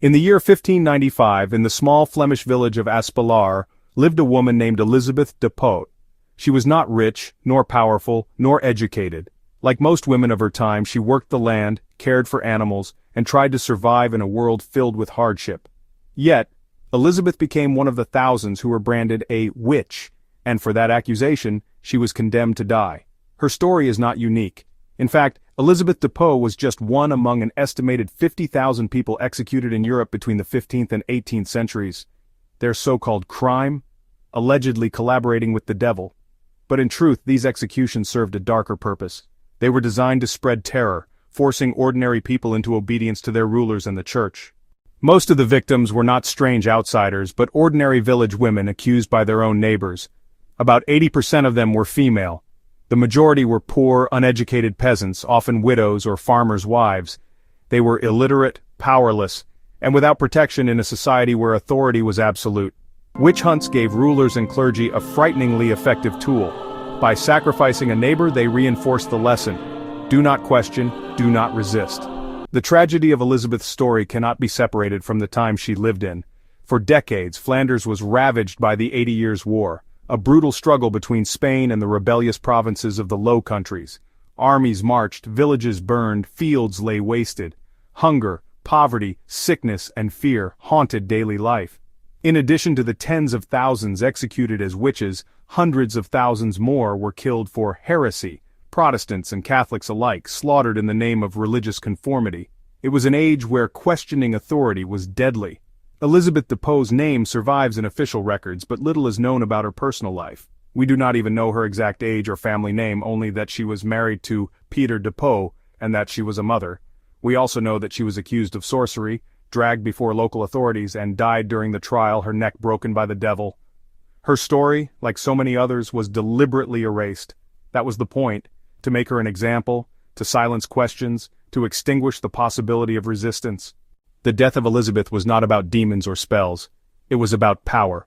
In the year 1595, in the small Flemish village of Aspelare, lived a woman named Elisabeth De Pot. She was not rich, nor powerful, nor educated. Like most women of her time, she worked the land, cared for animals, and tried to survive in a world filled with hardship. Yet, Elisabeth became one of the thousands who were branded a witch, and for that accusation, she was condemned to die. Her story is not unique. In fact, Elisabeth De Pot was just one among an estimated 50,000 people executed in Europe between the 15th and 18th centuries. Their so-called crime? Allegedly collaborating with the devil. But in truth, these executions served a darker purpose. They were designed to spread terror, forcing ordinary people into obedience to their rulers and the church. Most of the victims were not strange outsiders, but ordinary village women accused by their own neighbors. About 80% of them were female. The majority were poor, uneducated peasants, often widows or farmers' wives. They were illiterate, powerless, and without protection in a society where authority was absolute. Witch hunts gave rulers and clergy a frighteningly effective tool. By sacrificing a neighbor, they reinforced the lesson: do not question, do not resist. The tragedy of Elisabeth's story cannot be separated from the time she lived in. For decades, Flanders was ravaged by the 80 Years' War, a brutal struggle between Spain and the rebellious provinces of the Low Countries. Armies marched, villages burned, fields lay wasted. Hunger, poverty, sickness, and fear haunted daily life. In addition to the tens of thousands executed as witches, hundreds of thousands more were killed for heresy. Protestants and Catholics alike slaughtered in the name of religious conformity. It was an age where questioning authority was deadly. Elisabeth De Pot's name survives in official records, but little is known about her personal life. We do not even know her exact age or family name, only that she was married to Peter De Pot and that she was a mother. We also know that she was accused of sorcery, dragged before local authorities, and died during the trial, her neck broken by the devil. Her story, like so many others, was deliberately erased. That was the point: to make her an example, to silence questions, to extinguish the possibility of resistance. The death of Elisabeth was not about demons or spells. It was about power.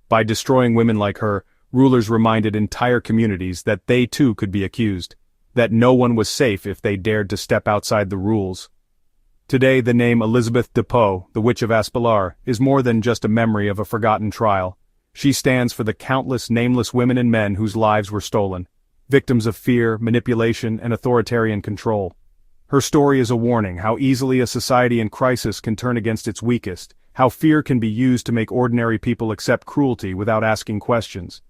By destroying women like her, rulers reminded entire communities that they too could be accused, that no one was safe if they dared to step outside the rules. Today, the name Elisabeth De Pot, the Witch of Aspelare, is more than just a memory of a forgotten trial. She stands for the countless nameless women and men whose lives were stolen, victims of fear, manipulation, and authoritarian control. Her story is a warning how easily a society in crisis can turn against its weakest, how fear can be used to make ordinary people accept cruelty without asking questions.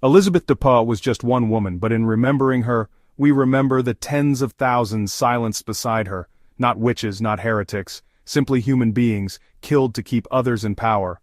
Elisabeth De Pot was just one woman, but in remembering her, we remember the tens of thousands silenced beside her, not witches, not heretics, simply human beings, killed to keep others in power.